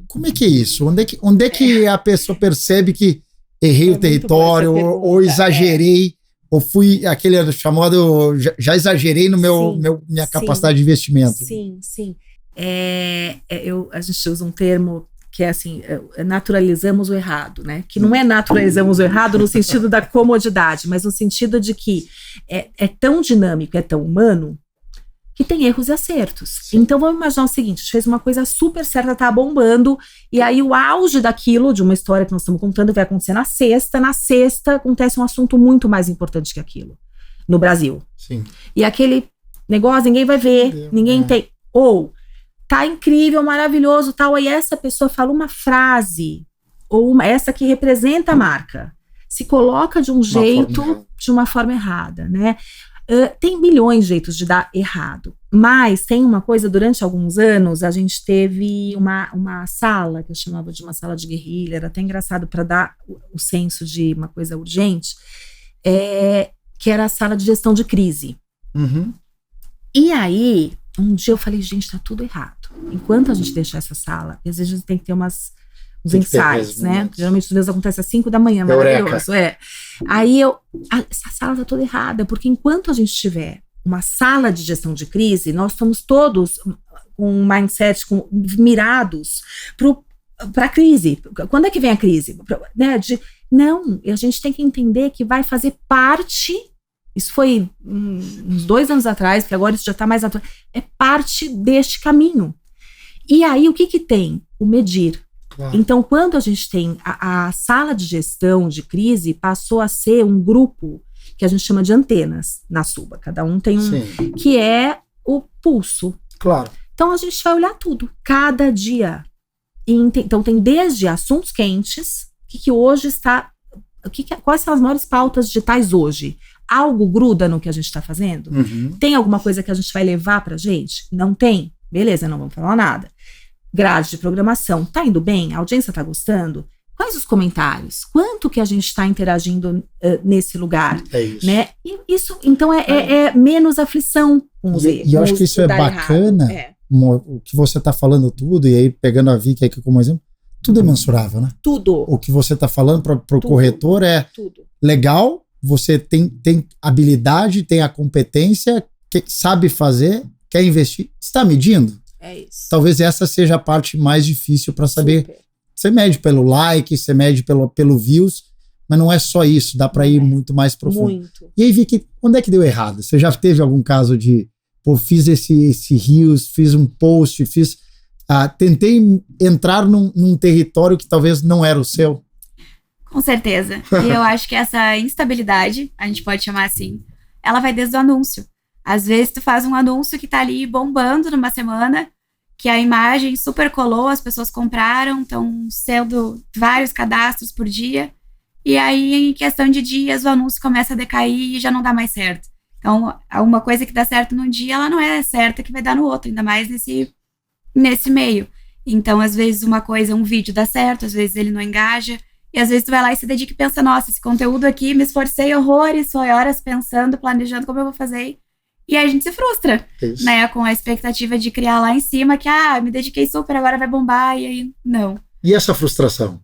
Como é que é isso? Onde é que a pessoa percebe que errei o território ou exagerei ou fui aquele chamado já exagerei no minha capacidade de investimento? Sim. A gente usa um termo que é assim, naturalizamos o errado, né? Que não é naturalizamos o errado no sentido da comodidade, mas no sentido de que é tão dinâmico, é tão humano, que tem erros e acertos. Então vamos imaginar o seguinte, a gente fez uma coisa super certa, tá bombando, e aí o auge daquilo, de uma história que nós estamos contando, vai acontecer na sexta acontece um assunto muito mais importante que aquilo, no Brasil. Sim. E aquele negócio, ninguém vai ver, ninguém tem... Ou... tá incrível, maravilhoso, tal, aí essa pessoa fala uma frase, ou essa que representa a marca, se coloca de um jeito, de uma forma errada, né? Tem milhões de jeitos de dar errado, mas tem uma coisa, durante alguns anos, a gente teve uma sala, que eu chamava de uma sala de guerrilha, era até engraçado para dar o senso de uma coisa urgente, que era a sala de gestão de crise. E aí, um dia eu falei, gente, tá tudo errado. Enquanto a gente deixar essa sala, às vezes a gente tem que ter uns insights, né? Geralmente, às vezes acontece às 5 da manhã, maravilhoso. Aí essa sala tá toda errada, porque enquanto a gente tiver uma sala de gestão de crise, nós estamos todos com um mindset, mirados para a crise. Quando é que vem a crise? Né? Não, a gente tem que entender que vai fazer parte... Isso foi uns 2 anos atrás, que agora isso já está mais atual. É parte deste caminho. E aí, o que tem? O medir. Claro. Então, quando a gente tem a sala de gestão de crise, passou a ser um grupo que a gente chama de antenas na Suba. Cada um tem um, que é o pulso. Claro. Então, a gente vai olhar tudo, cada dia. Então, tem desde assuntos quentes, que hoje está... quais são as maiores pautas digitais hoje? Algo gruda no que a gente está fazendo? Tem alguma coisa que a gente vai levar pra gente? Não tem? Beleza, não vamos falar nada. Grade de programação, tá indo bem? A audiência tá gostando? Quais os comentários? Quanto que a gente está interagindo nesse lugar? É isso. Né? E isso, então, é menos aflição com os erros. E eu acho que isso é bacana, o que você tá falando tudo, e aí pegando a Vicky aqui como exemplo, tudo é mensurável, né? Tudo. O que você tá falando pro corretor é legal, você tem habilidade, tem a competência, sabe fazer, quer investir, está medindo? É isso. Talvez essa seja a parte mais difícil para saber. Super. Você mede pelo like, você mede pelo views, mas não é só isso, dá para ir muito mais profundo. Muito. E aí, Vicky, onde é que deu errado? Você já teve algum caso de, fiz esse reels, fiz um post, tentei entrar num território que talvez não era o seu? Com certeza. E eu acho que essa instabilidade, a gente pode chamar assim, ela vai desde o anúncio. Às vezes tu faz um anúncio que tá ali bombando numa semana, que a imagem super colou, as pessoas compraram, estão sendo vários cadastros por dia, e aí em questão de dias o anúncio começa a decair e já não dá mais certo. Então, uma coisa que dá certo num dia, ela não é certa que vai dar no outro, ainda mais nesse meio. Então, às vezes um vídeo dá certo, às vezes ele não engaja, e às vezes tu vai lá e se dedica e pensa, nossa, esse conteúdo aqui, me esforcei horrores, foi horas pensando, planejando como eu vou fazer. E aí a gente se frustra, né? Com a expectativa de criar lá em cima que, me dediquei super, agora vai bombar, e aí, não. E essa frustração?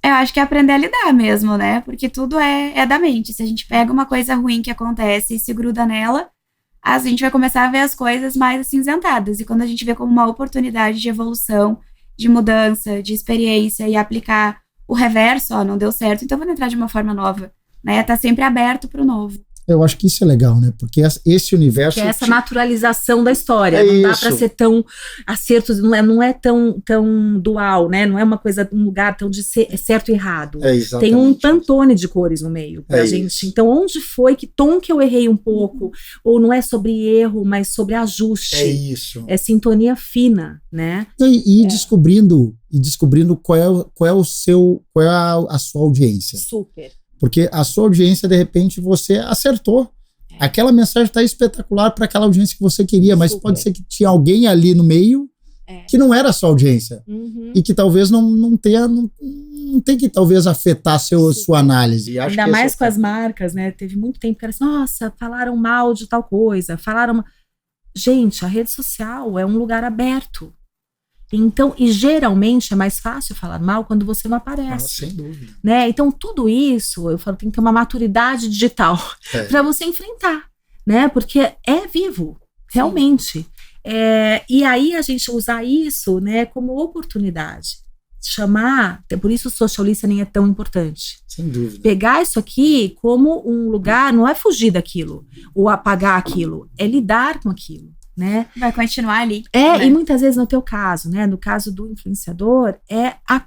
Eu acho que é aprender a lidar mesmo, né? Porque tudo é da mente. Se a gente pega uma coisa ruim que acontece e se gruda nela, a gente vai começar a ver as coisas mais acinzentadas. E quando a gente vê como uma oportunidade de evolução, de mudança, de experiência e aplicar o reverso, ó, não deu certo, então vamos entrar de uma forma nova, né? Tá sempre aberto pro novo. Eu acho que isso é legal, né? Porque esse universo... Que é essa naturalização da história. É não dá isso. para ser tão acerto, não é tão dual, né? Não é uma coisa, um lugar tão de ser certo e errado. É exatamente. Tem um pantone de cores no meio pra gente. Isso. Então, onde foi, que tom que eu errei um pouco? Ou não é sobre erro, mas sobre ajuste. É isso. É sintonia fina, né? E descobrindo qual é a sua audiência. Super. Porque a sua audiência, de repente, você acertou. Aquela mensagem está espetacular para aquela audiência que você queria, mas Super. pode ser que tinha alguém ali no meio que não era a sua audiência. Uhum. E que talvez não tem que talvez afetar sua análise. E acho Ainda que mais com as marcas, né? Teve muito tempo que era assim, nossa, falaram mal de tal coisa, Gente, a rede social é um lugar aberto. Então, e geralmente é mais fácil falar mal quando você não aparece. sem dúvida. Né? Então, tudo isso, eu falo, tem que ter uma maturidade digital para você enfrentar, né? Porque é vivo, realmente. E aí a gente usar isso, né, como oportunidade. Por isso o social listening é tão importante. Sem dúvida. Pegar isso aqui como um lugar, não é fugir daquilo, ou apagar aquilo, é lidar com aquilo. Né? Vai continuar ali. Né? E muitas vezes no teu caso, né? No caso do influenciador,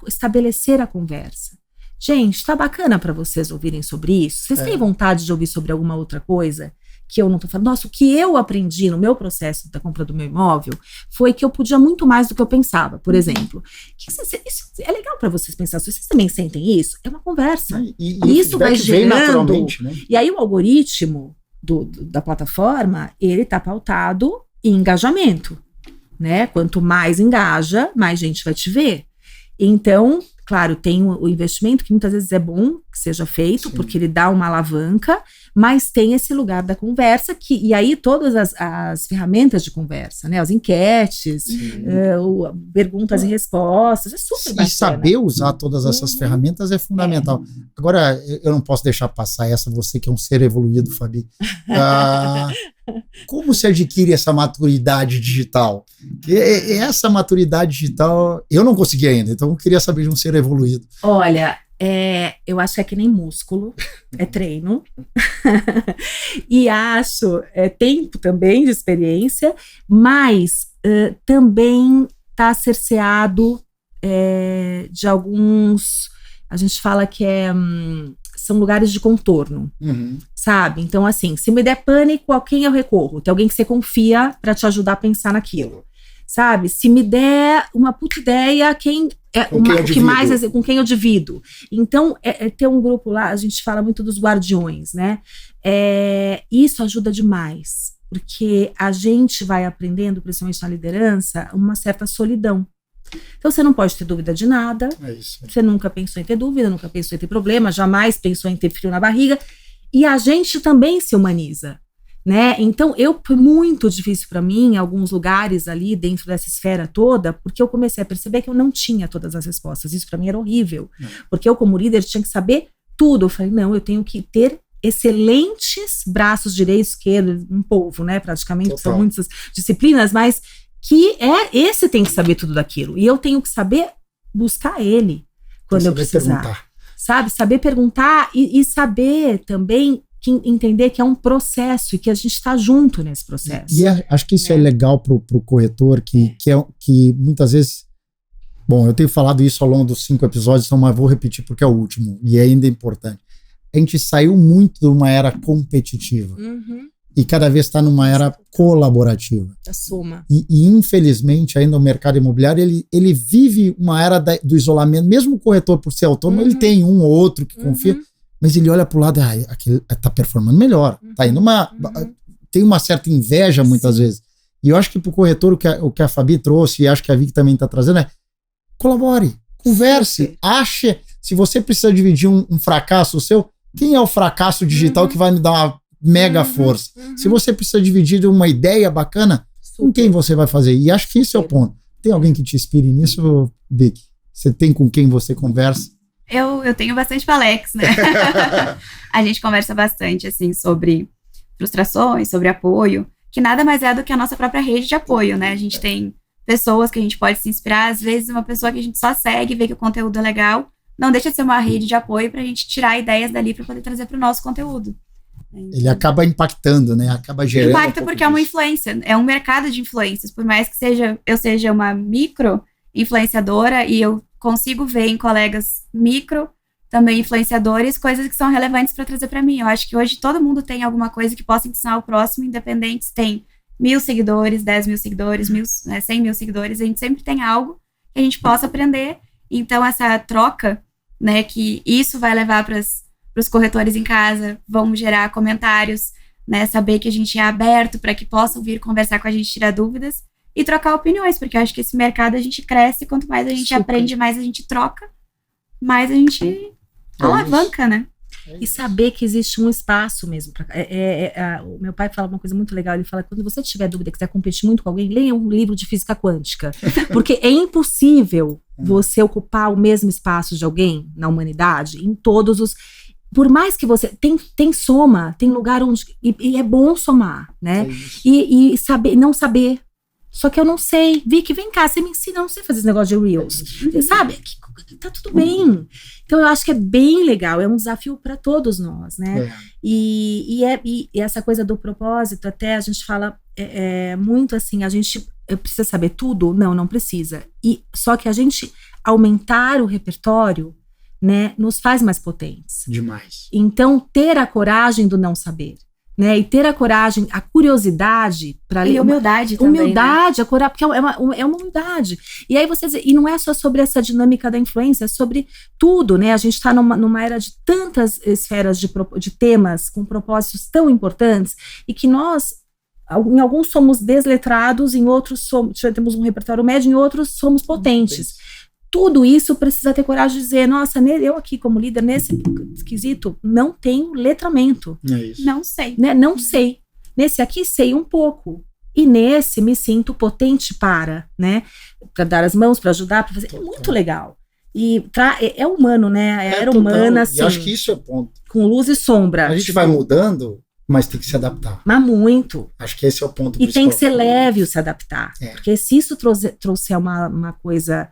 estabelecer a conversa. Gente, tá bacana para vocês ouvirem sobre isso? Vocês têm vontade de ouvir sobre alguma outra coisa que eu não tô falando? Nossa, o que eu aprendi no meu processo da compra do meu imóvel foi que eu podia muito mais do que eu pensava, por exemplo. Isso é legal para vocês pensar. Se vocês também sentem isso, é uma conversa. E isso vai gerando. Naturalmente, né? E aí o algoritmo da plataforma, ele tá pautado e engajamento, né? Quanto mais engaja, mais gente vai te ver. Então, claro, tem o investimento que muitas vezes é bom que seja feito, porque ele dá uma alavanca, mas tem esse lugar da conversa, e aí todas as ferramentas de conversa, né? As enquetes, perguntas e respostas, é super bacana. E saber usar todas essas ferramentas é fundamental. Agora, eu não posso deixar passar essa, você que é um ser evoluído, Fabi. Como se adquire essa maturidade digital? Essa maturidade digital, eu não consegui ainda, então eu queria saber de um ser evoluído. Olha, eu acho que é que nem músculo, é treino. E acho, tempo também de experiência, mas também está cerceado de alguns, a gente fala que são lugares de contorno, sabe? Então, assim, se me der pânico, a quem eu recorro? Tem alguém que você confia para te ajudar a pensar naquilo, sabe? Se me der uma puta ideia, com quem eu divido? Então, ter um grupo lá, a gente fala muito dos guardiões, né? Isso ajuda demais, porque a gente vai aprendendo, principalmente na liderança, uma certa solidão. Então você não pode ter dúvida de nada, você nunca pensou em ter dúvida, nunca pensou em ter problema, jamais pensou em ter frio na barriga, e a gente também se humaniza, né? Então foi muito difícil para mim em alguns lugares ali dentro dessa esfera toda, porque eu comecei a perceber que eu não tinha todas as respostas. Isso para mim era horrível, porque eu como líder tinha que saber tudo. Eu falei, não, eu tenho que ter excelentes braços direito, esquerdo, um povo, né? Praticamente são muitas disciplinas, mas que esse tem que saber tudo daquilo. E eu tenho que saber buscar ele quando eu precisar. Perguntar. Sabe? Saber perguntar e saber também entender que é um processo e que a gente está junto nesse processo. E acho que isso é legal pro corretor, que muitas vezes... Bom, eu tenho falado isso ao longo dos 5 episódios, então mas vou repetir porque é o último, e é ainda importante. A gente saiu muito de uma era competitiva. E cada vez está numa era colaborativa. Da soma. E infelizmente, ainda o mercado imobiliário, ele vive uma era do isolamento. Mesmo o corretor, por ser autônomo, ele tem um ou outro que confia, mas ele olha para o lado, aquele está performando melhor. Tá indo tem uma certa inveja, muitas vezes. E eu acho que para o corretor, o que a Fabi trouxe, e acho que a Vicky também está trazendo, colabore, converse, ache. Se você precisa dividir um fracasso seu, quem é o fracasso digital que vai me dar uma mega força? Se você precisa dividir uma ideia bacana, com quem você vai fazer? E acho que esse é o ponto. Tem alguém que te inspire nisso, Vicky? Você tem com quem você conversa? Eu tenho bastante com o Alex, né? A gente conversa bastante, assim, sobre frustrações, sobre apoio, que nada mais é do que a nossa própria rede de apoio, né? A gente tem pessoas que a gente pode se inspirar, às vezes uma pessoa que a gente só segue, vê que o conteúdo é legal, não deixa de ser uma rede de apoio pra gente tirar ideias dali pra poder trazer pro nosso conteúdo. Ele acaba impactando, né? Acaba gerando. Impacta porque é uma influência, é um mercado de influências. Por mais que eu seja uma micro influenciadora e eu consigo ver em colegas micro, também influenciadores, coisas que são relevantes para trazer para mim. Eu acho que hoje todo mundo tem alguma coisa que possa ensinar ao próximo, independente se tem 1.000 seguidores, 10.000 seguidores, 100.000 seguidores, a gente sempre tem algo que a gente possa aprender. Então, essa troca, né, que isso vai levar para os corretores em casa, vão gerar comentários, né, saber que a gente é aberto para que possam vir conversar com a gente, tirar dúvidas e trocar opiniões, porque eu acho que esse mercado a gente cresce, quanto mais a gente aprende, mais a gente troca, mais a gente alavanca, né? E saber que existe um espaço mesmo. O meu pai fala uma coisa muito legal, ele fala, quando você tiver dúvida, quiser competir muito com alguém, leia um livro de física quântica, porque é impossível você ocupar o mesmo espaço de alguém na humanidade, em todos os... Por mais que você... Tem soma, tem lugar onde... E é bom somar, né? E saber, não saber. Só que eu não sei. Vicky, vem cá, você me ensina, eu não sei fazer esse negócio de Reels. Sabe? Tá tudo bem. Então eu acho que é bem legal, é um desafio para todos nós, né? E essa coisa do propósito, até a gente fala muito assim, a gente precisa saber tudo? Não precisa. Só que a gente aumentar o repertório, né, nos faz mais potentes. Demais. Então, ter a coragem do não saber, né, e ter a coragem, a curiosidade para ler. E humildade também, humildade, né? Porque é uma humildade. E aí e não é só sobre essa dinâmica da influência, é sobre tudo, né? A gente está numa era de tantas esferas de temas com propósitos tão importantes e que nós, em alguns somos desletrados, em outros temos um repertório médio, em outros somos potentes. Tudo isso precisa ter coragem de dizer, nossa, eu aqui como líder, nesse quesito, não tenho letramento. É isso. Não sei. Né? Não sei. Nesse aqui, sei um pouco. E nesse, me sinto potente para dar as mãos, para ajudar, para fazer. É muito legal. E é humano, né? Era humana, assim. E acho que isso é o ponto. Com luz e sombra. A gente vai mudando, mas tem que se adaptar. Mas muito. Acho que esse é o ponto principal. E tem que ser leve o se adaptar. Porque se isso trouxer uma coisa...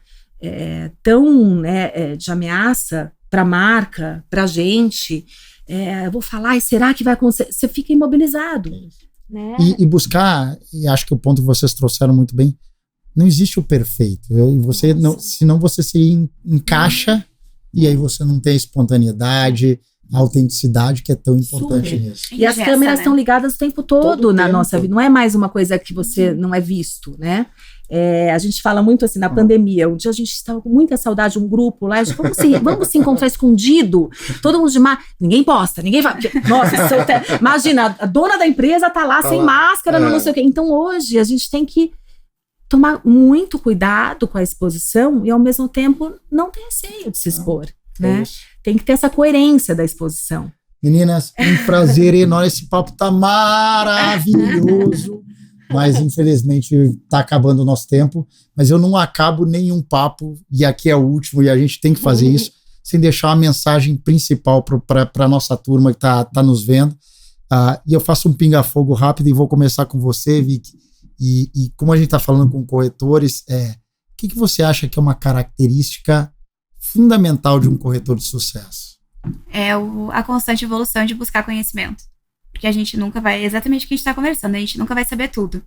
tão de ameaça para a marca, para a gente, eu vou falar, e será que vai acontecer? Você fica imobilizado. Né? E buscar, e acho que o ponto que vocês trouxeram muito bem, não existe o perfeito. Senão você se encaixa e aí você não tem a espontaneidade, a autenticidade que é tão importante nisso. E as câmeras estão ligadas o tempo todo na nossa vida. Não é mais uma coisa que você não é visto, né? A gente fala muito assim, na pandemia, um dia a gente estava com muita saudade de um grupo lá, vamos se encontrar escondido, todo mundo de máscara, ninguém posta, ninguém vai, nossa, imagina, a dona da empresa tá lá sem máscara, não sei o quê. Então hoje a gente tem que tomar muito cuidado com a exposição e ao mesmo tempo não ter receio de se expor, né? Tem que ter essa coerência da exposição. Meninas, um prazer enorme, esse papo tá maravilhoso. Mas infelizmente está acabando o nosso tempo, mas eu não acabo nenhum papo, e aqui é o último, e a gente tem que fazer isso, sem deixar uma mensagem principal para a nossa turma que está nos vendo. E eu faço um pinga-fogo rápido e vou começar com você, Vicky. E como a gente está falando com corretores, o que você acha que é uma característica fundamental de um corretor de sucesso? É a constante evolução de buscar conhecimento. Porque a gente nunca vai, exatamente o que a gente está conversando, a gente nunca vai saber tudo.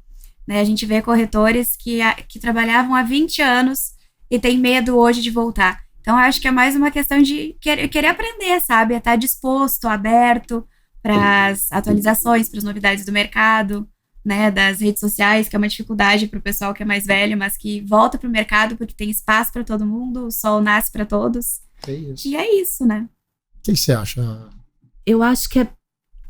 Né? A gente vê corretores que trabalhavam há 20 anos e tem medo hoje de voltar. Então, eu acho que é mais uma questão de querer aprender, sabe? Estar disposto, aberto para as atualizações, para as novidades do mercado, né? Das redes sociais, que é uma dificuldade para o pessoal que é mais velho, mas que volta para o mercado porque tem espaço para todo mundo, o sol nasce para todos. É isso. E é isso, né? O que você acha? Eu acho que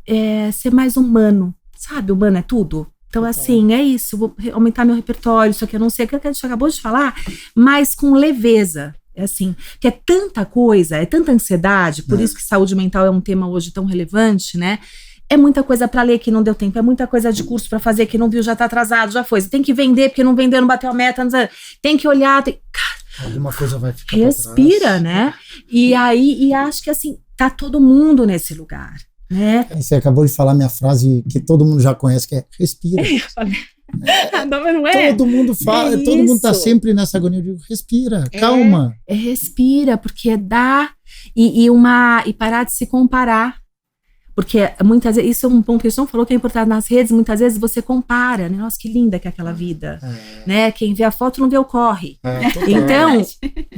é ser mais humano, sabe? Humano é tudo. Então, assim, é isso. Vou aumentar meu repertório, isso aqui eu não sei o que a gente acabou de falar, mas com leveza. É assim, que é tanta coisa, é tanta ansiedade, por isso que saúde mental é um tema hoje tão relevante, né? É muita coisa para ler que não deu tempo, é muita coisa de curso para fazer que não viu, já tá atrasado, já foi. Você tem que vender porque não vendeu, não bateu a meta, tem que olhar, Alguma coisa vai ficar respira, pra trás. né? E aí, acho que assim, tá todo mundo nesse lugar, né? Você acabou de falar minha frase que todo mundo já conhece, que é respira. Não é? Todo mundo fala, todo mundo tá sempre nessa agonia de respira, calma. Respira, porque dá e parar de se comparar. Porque muitas vezes, isso é um ponto que a gente não falou que é importante nas redes, muitas vezes você compara, né? Nossa, que linda que é aquela vida, né? Quem vê a foto não vê o corre. Então,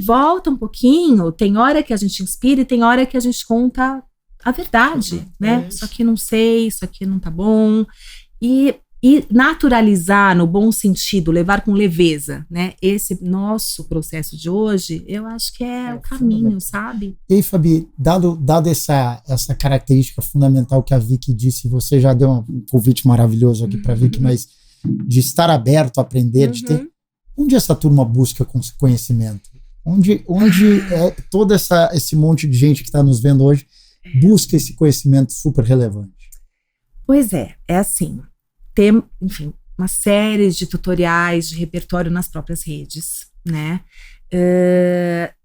volta um pouquinho, tem hora que a gente inspira e tem hora que a gente conta a verdade, né? Isso aqui não sei, isso aqui não tá bom. E naturalizar no bom sentido, levar com leveza, né? Esse nosso processo de hoje, eu acho que é o caminho, sabe? E aí, Fabi, dado essa característica fundamental que a Vicky disse, você já deu um convite maravilhoso aqui para a Vicky, mas de estar aberto a aprender, de ter... Onde essa turma busca conhecimento? Onde todo esse monte de gente que está nos vendo hoje busca esse conhecimento super relevante? Pois é assim... Tem, enfim, uma série de tutoriais de repertório nas próprias redes, né?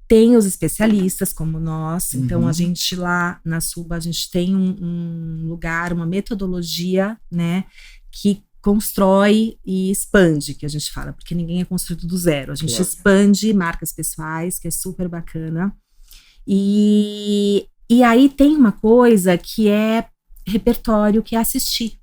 Tem os especialistas como nós, então a gente lá na Suba, a gente tem um lugar, uma metodologia, né? Que constrói e expande, que a gente fala, porque ninguém é construído do zero. A gente expande marcas pessoais, que é super bacana. E aí tem uma coisa que é repertório, que é assistir.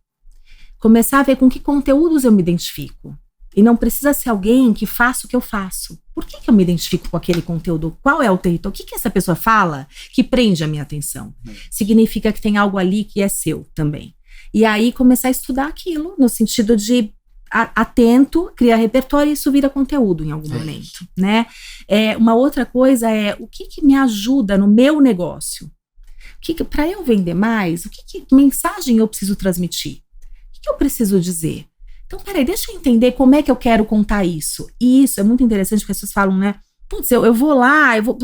Começar a ver com que conteúdos eu me identifico. E não precisa ser alguém que faça o que eu faço. Por que eu me identifico com aquele conteúdo? Qual é o território? O que essa pessoa fala que prende a minha atenção? Significa que tem algo ali que é seu também. E aí começar a estudar aquilo, no sentido de atento, criar repertório e isso vira conteúdo em algum momento, né? Uma outra coisa é o que me ajuda no meu negócio? Para eu vender mais, que mensagem eu preciso transmitir? O que eu preciso dizer? Então, peraí, deixa eu entender como é que eu quero contar isso. E isso é muito interessante, porque as pessoas falam, né? Putz, eu vou lá, vou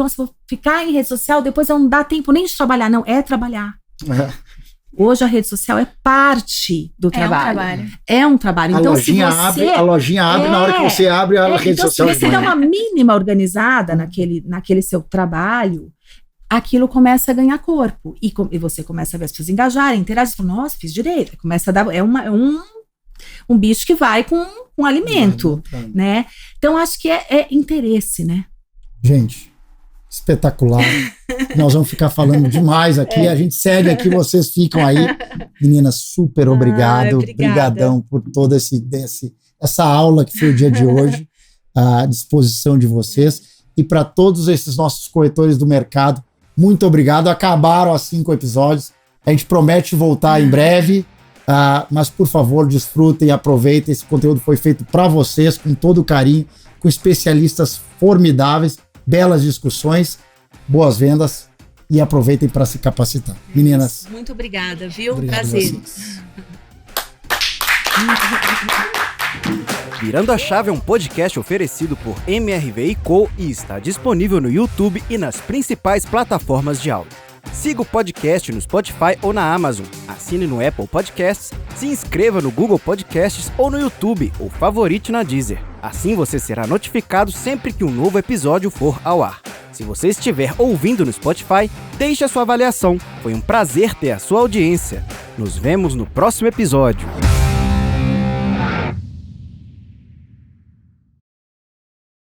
ficar em rede social, depois não dá tempo nem de trabalhar. Não, é trabalhar. Hoje a rede social é parte do trabalho. É um trabalho. Então, a lojinha abre na hora que você abre a rede social. Se você dá uma mínima organizada naquele seu trabalho, aquilo começa a ganhar corpo. E você começa a ver as pessoas engajarem, interagirem. Fala, nossa, fiz direito. Começa a dar... um bicho que vai com alimento, né? Então, acho que é interesse, né? Gente, espetacular. Nós vamos ficar falando demais aqui. A gente segue aqui, vocês ficam aí. Meninas, super obrigado. Obrigadão por toda essa aula que foi o dia de hoje. À disposição de vocês. E para todos esses nossos corretores do mercado, muito obrigado. Acabaram as 5 episódios. A gente promete voltar em breve. Mas, por favor, desfrutem e aproveitem. Esse conteúdo foi feito para vocês, com todo carinho, com especialistas formidáveis, belas discussões, boas vendas e aproveitem para se capacitar. Meninas. Muito obrigada, viu? Obrigado. Prazer. Virando a Chave é um podcast oferecido por MRV & Co. e está disponível no YouTube e nas principais plataformas de áudio. Siga o podcast no Spotify ou na Amazon, assine no Apple Podcasts, se inscreva no Google Podcasts ou no YouTube, ou favorite na Deezer. Assim você será notificado sempre que um novo episódio for ao ar. Se você estiver ouvindo no Spotify, deixe a sua avaliação. Foi um prazer ter a sua audiência. Nos vemos no próximo episódio.